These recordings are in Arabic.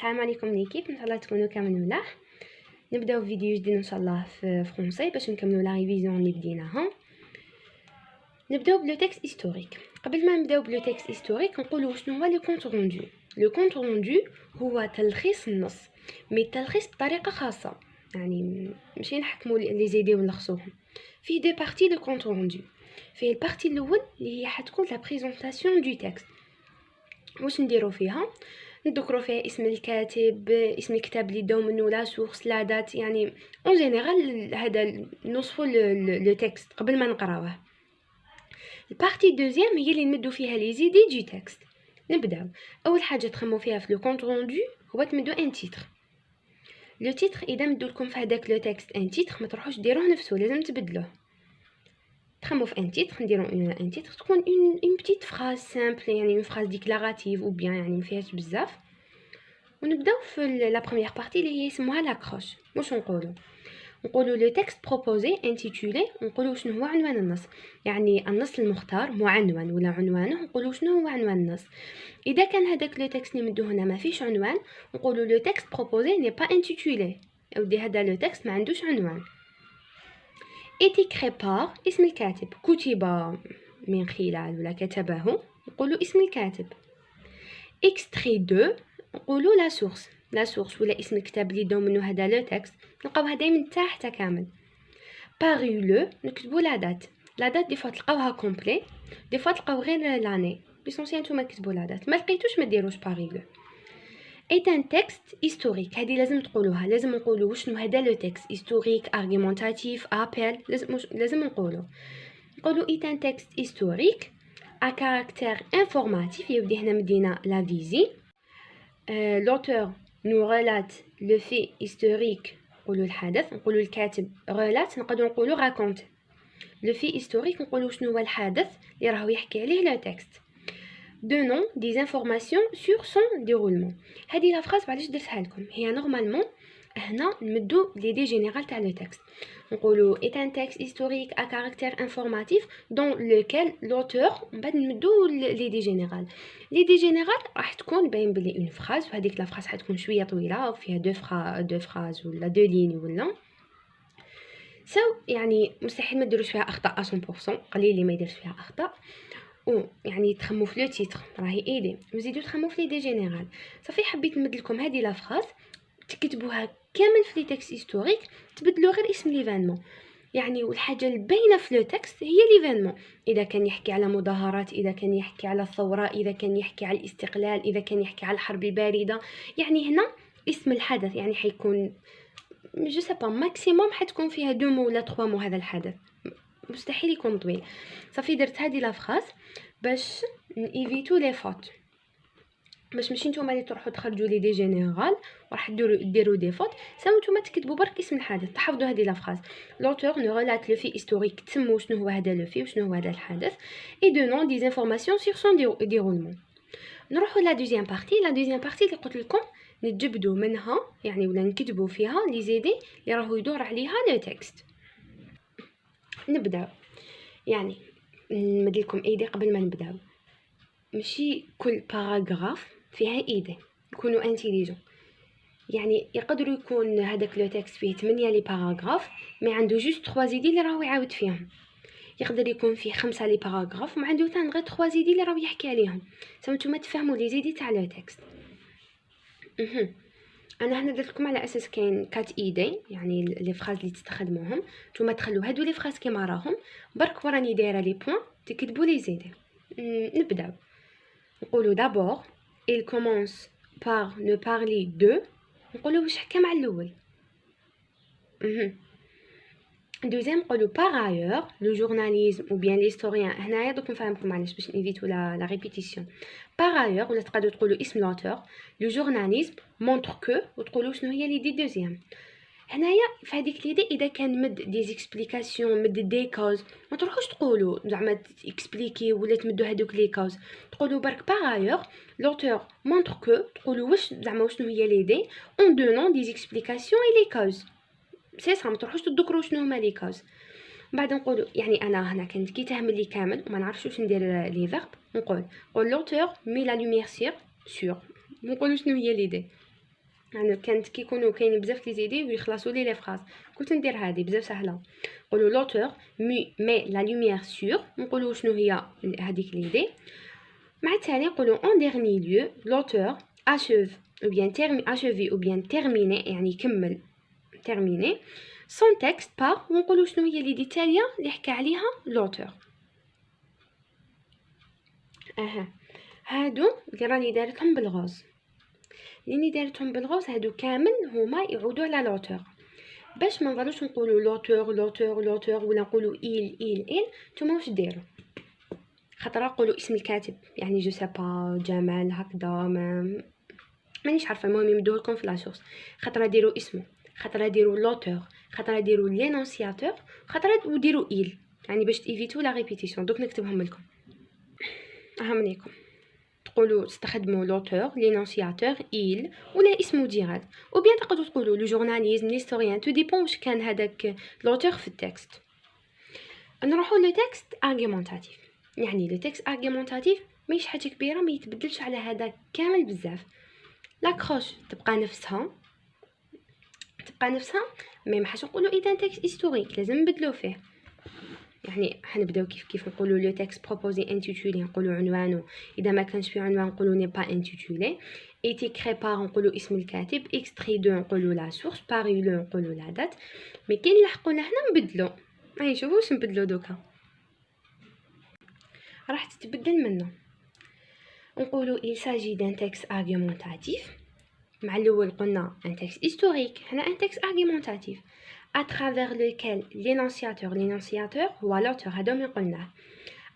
السلام عليكم ليكيب، ان شاء الله تكونوا كامل ملاح. نبداو فيديو جديد ان شاء الله في فرونسي باش نكملوا لا ريفيزيون اللي بديناها. نبداو بلو تكست هيستوريك. قبل ما نبداو بلو تكست هيستوريك نقولوا شنو هو لو كونت روندو. لو كونت روندو هو تلخيص النص، مي تلخيص بطريقه خاصه، يعني ماشي نحكموا لي زيدي ونلخصوهم. فيه دو بارتي لو كونت روندو. فيه البارتي الاول اللي هي حتكون لا بريزونطاسيون دو تكست. واش نديرو فيها؟ نذكروا فيها اسم الكاتب، اسم الكتاب اللي داو منه، لا سورس، لا دات، يعني اون جينيرال هذا نوصفوا لو تكست قبل ما نقراوه. البارتي دوزيام هي اللي نمدوا فيها لي زيدي دي تكست. نبداو. اول حاجه تخمو فيها في لو كونت روندو هو تمدوا ان تيتر. لو تيتر اذا مدوا لكم في هذاك لو تكست ان تيتر ما تروحوش ديروه نفسه، لازم تبدلوه. تخمو في ان تيتر، نديرو ان تيتر تكون اون بتيت فراز سامبل، يعني اون فراز ديكلاراتيف او بيان يعني ما فيهاش بزاف. ونبداو في لا بروميير بارتي اللي هي اسمها لاكروش. واش نقولوا لو تكست بروبوزي انتيتولي، نقولوا شنو هو عنوان النص، يعني النص المختار معنون ولا عنوانه، نقولوا شنو هو عنوان النص. اذا كان هذاك لو تكست اللي مدو هنا ما فيش عنوان، نقولوا لو تكست بروبوزي ني با انتيتولي، اودي هذا لو تكست ما عندوش عنوان. ايتيكري بار، اسم الكاتب، كتب من خلال ولا كتبه، نقولوا اسم الكاتب. اكستري دو، نقولوا لا سورس ولا اسم الكتاب اللي داو منه هذا لو تكست، نلقاوها دائما تحت كامل. باري لو، نكتبوا لا دات دي فوا تلقاوها كومبلي، دي فوا تلقاو غير لاني، ليسونسيال نتوما كتبوا لا دات، ما لقيتوش ما ديروش باري لو. ايت ان تكست هيستوريك، هذه لازم تقولوها، لازم نقولوا شنو هذا لو تكست هيستوريك، ارغيومونتاتيف، ابل، لازم نقولوا ايت ان تكست هيستوريك ا كاركتير انفورماتيف. يبدي هنا مدينا لا فيزي. l'auteur nous relate le fait historique، نقولوا الحدث، نقولوا الكاتب relate، نقدروا نقولوا raconte. le fait historique نقولوا شنو هو الحدث اللي راهو يحكي عليه لو تكست. donnons des informations sur son déroulement. هذه لا فراس علاش درتها لكم، هي نورمالمون هنا نمدو ليدي جينيرال تاع لو تكست، نقولوا est un texte historique à caractère informatif dans lequel l'auteur، من بعد نمدو ليدي جينيرال. ليدي جينيرال راح تكون باين بلي اون فراز، وهذيك لا فراز حتكون شويه طويله وفيها دو فراز ولا دو لين ولا يعني مستحيل ما ديروش فيها اخطاء 100%، قليل اللي ما يديرش فيها اخطاء. يعني تخمو في لو تيتر راهي ايدي، وزيدو تخمو في ليدي جينيرال. صافي حبيت نمد لكم هذه لا فراز تكتبوها كامل في لي تكست هيستوريك، تبدلوا غير اسم ليفينمون، يعني والحاجه الباينه في لو تكست هي ليفينمون. اذا كان يحكي على مظاهرات، اذا كان يحكي على الثوره، اذا كان يحكي على الاستقلال، اذا كان يحكي على الحرب البارده، يعني هنا اسم الحدث يعني حيكون جو سي با ماكسيموم حتكون فيها 2 مو ولا 3 مو هذا الحدث، مستحيل يكون طويل. صافي درت هذه لا فراز باش نيفيتو لي فوت، باش ماشي نتوما اللي تروحوا تخرجوا لي دي جينيرال وراح ديروا دي فوت، ساو نتوما تكتبوا برك اسم الحدث، تحفظوا هذه لا فراز. لوتور نو ريلات لو في هيستوريك، تسموا شنو هو هذا لو في وشنو هو هذا الحدث، اي دونون دي انفورماسيون سور سون ديرولمون. نروحوا لا دوزيام بارتي. لا دوزيام بارتي اللي قلت لكم نتجبدوا منها يعني ولا نكتبوا فيها لي زيدي اللي راهو يدور عليها لو تكست. نبداو، يعني نمدلكم ايدي قبل ما نبداو، ماشي كل باراغراف فيها ايدي، يكونوا انتيليجون، يعني يقدروا يكون هذاك لو تكست فيه 8 لي باراغراف مي عنده جوست 3 زيدي اللي راهو يعاود فيهم، يقدر يكون فيه 5 لي باراغراف وما عنده تان غير 3 زيدي اللي راهو يحكي عليهم، نتوما تفهموا لي زيدي تاع لو تكست. انا هنا درت لكم على اساس كاين 4 ايدي، يعني لي فراز اللي تستخدموهم نتوما تخلوا هادو لي فراز كيما راهم، برك وراني دايره لي بوين تكتبوا لي زيدي. نبداو. نقولوا d'abord il commence par ne parler de، نقولوا واش حكى مع الاول. دوزيام نقولوا par ailleurs le journalisme ou bien l'historien، هنايا دوك نفهمكم علاش باش نيفيتو لا ريبيتيسيون. par ailleurs ولا تقدروا تقولوا اسم l'auteur، le journalisme montre que، وتقولوا شنو هي ليدي دوزيام. هنايا في هذيك ليدي اذا كان مد دي زيكسبليكاسيون، مد دي كوز، ما تروحوش تقولوا زعما اكسبليكي ولا تمدوا هذوك لي كوز، تقولوا برك باغ لوتور مونتر كو، تقولوا واش زعما شنو هي ليدي اون دونون دي زيكسبليكاسيون اي لي كوز، سي سا، ما تروحوش تذكروا شنو هما لي كوز. بعد نقولوا يعني انا هنا كنت كي تهمل لي كامل وما نعرفش واش ندير لي فيرب، نقول لوتور مي لا لوميير سور، نقولوا شنو هي ليدي. يعني كانت كيكونوا كاينين بزاف لي زيدي ويخلصوا لي فراز، كنت ندير هذه بزاف سهله. نقولوا لوتور مي لا لوميير سور، نقولوا شنو هي هذيك ليدي. مع التالي نقولوا en dernier lieu l'auteur achève ou bien achevé ou bien terminé، يعني يكمل terminé son texte par، ونقولوا شنو هي ليدي التاليه اللي حكى عليها l'auteur. هادو اللي راني دارتهم بالغوز، لاني دارتهم بالغوز هادو كامل هما يعودوا على لوتور، باش ما نضلوش نقولوا لوتور لوتور لوتور ولا نقولوا il نتوما واش ديروا؟ خاطر نقولوا اسم الكاتب، يعني جو سي با جمال هكذا مانيش عارفه، المهم يمدوه لكم في لاشورس، خاطر ديروا اسمه، خاطر ديروا لوتور، خاطر ديروا لينونسياتور، خاطر وديروا يعني باش تيفيتو لا ريبيتيسيون. دوك نكتبهم لكم اهمنيكم. تقولوا تستخدموا لوتور لينونسياتور il ولا اسمه ديريكت، او بيان تقدروا تقولوا لو جورناليزم ليستوريان، تو ديبون واش كان هذاك لوتور في التكست. نروحوا لو تكست ارغيومونطاتيف، يعني لو تكست ارغيومونطاتيف ماهيش حاجه كبيره، ما يتبدلش على هذا كامل بزاف. لاكروش تبقى نفسها مي ما حاش نقولوا اذا تكست هيستوريك لازم نبدلو فيه. يعني حنبداو كيف نقولوا لو تكست بروبوزي انتيتولي نقولوا عنوانه، اذا ما كانش في عنوان نقولوا ني با انتيتولي. ايتي كريبار نقولوا اسم الكاتب، اكستري دو نقولوا لا سورس، باري لو نقولوا لا دات. مي كاين لحقونا هنا نبدلو، هاي شوفوا واش نبدلو دوكا، راح تتبدل منه. نقولوا il s'agit d'un texte argumentatif، مع الاول قلنا un texte historique، هنا un texte argumentatif à travers lequel l'énonciateur هو l'auteur، هذا ما قلناه.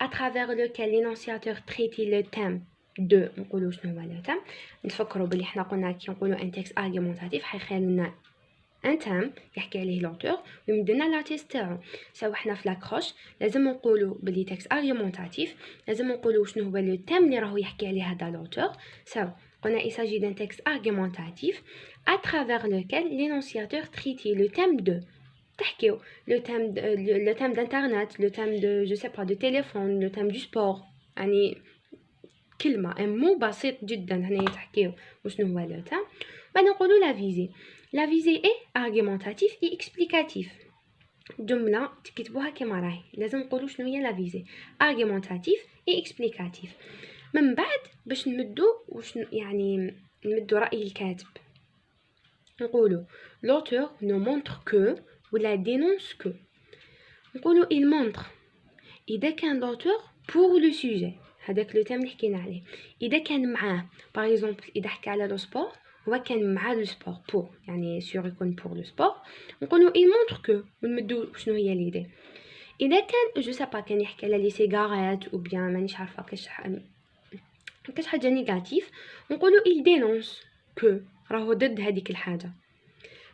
à travers lequel l'énonciateur traite le thème de، نقولوا شنو هو le thème. نفكروا بلي حنا قلنا كي نقولوا un texte argumentatif حيخلي لنا ان تام يحكي عليه لوتور ويمدنا لا تيست تاعو. سواء حنا في لاكروش لازم نقولوا بلي تكست ارغيومونطاتيف، لازم نقولوا شنو هو لو تيم اللي راهو يحكي عليه هذا لوتور. سواء قلنا il s'agit d'un texte argumentatif à travers lequel l'énonciateur traite le thème de، تحكيو le thème d'internet، le thème de je sais pas de téléphone، le thème du sport، يعني كلمه مو بسيط جدا هنا تحكيو وشنو هو لو تيم. بعد نقولوا لا فيزي. La visée est argumentatif et explicatif. جملة تكتبوها كما راهي، لازم نقولوا شنو هي لا فيزي، argumentatif et explicatif. من بعد باش نمدو وشنو يعني نمدو رأي الكاتب، نقولوا l'auteur ne montre que ولا dénonce que. نقولوا il montre إذا كان l'auteur pour le sujet، هذاك لو تيم اللي حكينا عليه. إذا كان معاه باغ اكزومبل، إذا حكى على لو سبور هو كان مع لو سبور بور، يعني سيغ يكون بور لو سبور، نقولوا il montre que ونمدو شنو هي ليدي. اذا كان جو سا با كان يحكي على لي سيغارات او بيان مانيش عارفه كاش حاجه نيجاتيف، نقولوا il dénonce que راهو ضد هذيك الحاجه.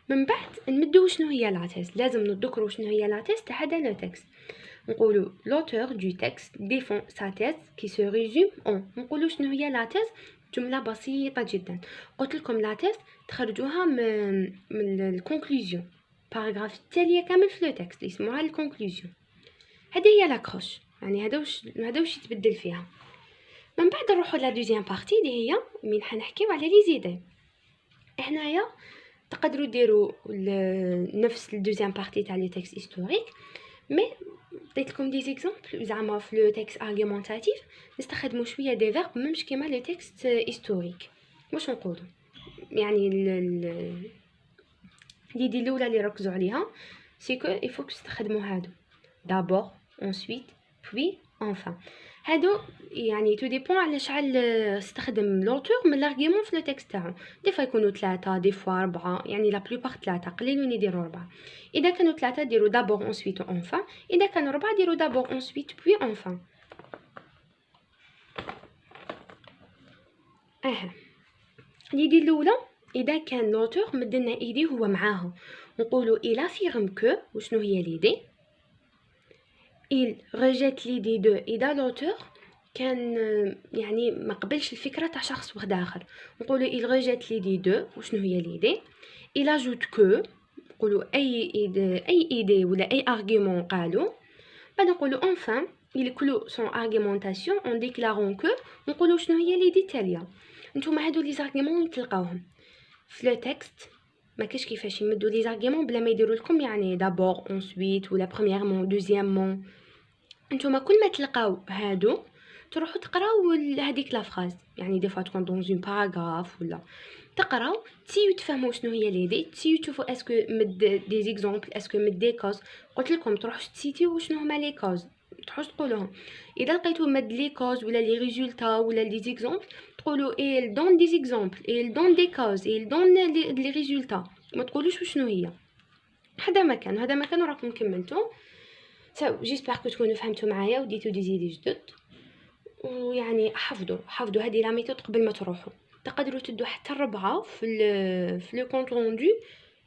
من بعد نمدو شنو هي لا تيست، لازم نذكروا شنو هي لا تيست تاع هذا لو تكست. نقولوا l'auteur du texte défend sa thèse qui se résume en، نقولوا شنو هي لا تيست، جمله بسيطه جدا. قلت لكم لا تيست تخرجوها من الكونكلوزيون، باراغراف التاليه كامل في لو تكست يسموها الكونكلوزيون. هذه هي لاكروش، يعني هذا واش يتبدل فيها. من بعد نروحوا لا دوزيام بارتي اللي هي من حنحكيو على لي زيدي. هنايا تقدروا ديروا نفس الدوزيام بارتي تاع لي تكست هيستوريك، مي عطيت لكم دي زيكزامبل. زعما في لو تكست ارغيومونطاتيف نستخدموا شويه دي فيرب مش كيما لو تكست هيستوريك. واش نقولوا يعني ليدي الاولى اللي ركزوا عليها سي كو il faut تستخدموا هادو d'abord ensuite puis enfin. هادو يعني تو ديبون على شحال استخدم لوتور من لارغيومون في لو تكست تاعو. دي فوا يكونوا 3 دي فوا 4، يعني لا بلوبار 3 قليلون يديروا 4. اذا كانوا 3 ديروا d'abord ensuite enfin، اذا كانوا 4 ديروا d'abord ensuite puis enfin. ليدي الاولى اذا كان لوتور مدلنا ايدي هو معاها، نقولوا il affirme que، وشنو هي ليدي؟ il rejette l'idée de، إذا لوتور كان يعني ما قبلش الفكرة تاع شخص واحد آخر، نقولوا il rejette l'idée de، وشنو هي l'idée؟ il ajoute que، نقولوا أي idée ولا أي argument قالوا. بعد نقولوا enfin il clôt son argumentation en déclarant que، نقولوا شنو هي l'idée التالية. نتوما هادو لي زارغيومون تلقاوهم في لو تكست ما كاش كيفاش يمدوا لي زارغيمون بلا ما يديروا لكم يعني دابور اونسويت ولا برومييرمون دوزيامون. نتوما كل ما تلقاو هادو تروحوا تقراو هذيك لا فراز، يعني دي فوا تكون دون اون باراغراف ولا تقراو تسيو تفهموا شنو هي ليدي، تسيو تشوفوا اسكو مد دي زيكزامبل، اسكو مد دي كوز. قلت لكم تروحوا تسيتيو شنو هما لي كوز، تروحوا تقولوهم. اذا لقيتو مد لي كوز ولا لي ريزولتا ولا لي زيكزامبل تقولوا ايه دون دي زيكزامبل ايه دون دي كوز ايه دون لي ريزولتا، ما تقولوش شنو هي. هذا مكان وراكم كملتو. جيسبر كو تكونوا فهمتوا معايا وديتو دي زيدي جدد. ويعني حفظوا هذه لا ميثود قبل ما تروحوا. تقدروا تدوا حتى الربعه في لو كونط روندو،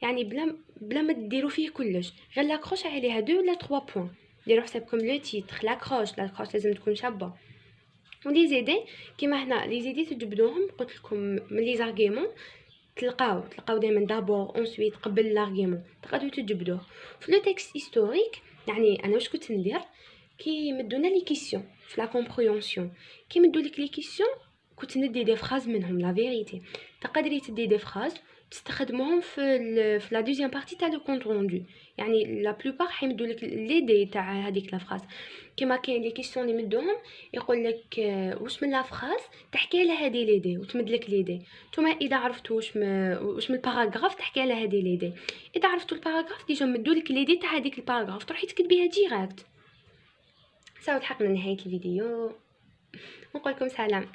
يعني بلا ما ديروا فيه كلش، غير لاكروش عليها 2 ولا 3 بوين. ديروا حسابكم لو تيتر لاكروش لازم تكون شابه. ولي زيدي كيما هنا لي زيدي تجبدوهم، قلت لكم من لي زارغيمون تلقاو دائما دابور اونسويت قبل لارغيمون تقدروا تجبدوه. في لو تكست هيستوريك يعني انا واش كنت ندير كي مدونا لي كيسيون في لا كومبريونسيون، كي مدوا لك لي كيسيون كنت ندي دي فراز منهم. لا فيريتي تقدري تدي دي فراز تستخدموهم في لا دوزيام بارتي تاع لو كونط روندو، يعني لا بلوبار حيمدوا لك لي دي تاع هذيك لا فراز. كيما كاين لي كيسيون اللي مدوهم يقول لك واش من لا فراز تحكي على هذه لي دي وتمد لك لي دي. نتوما اذا عرفتوا واش من الباراغراف تحكي على هذه لي دي، اذا عرفتوا الباراغراف ديجا مدوا لك لي دي تاع هذيك الباراغراف تروحي تكتبيها ديريكت. ساو لحقنا نهايه الفيديو، نقول لكم سلام.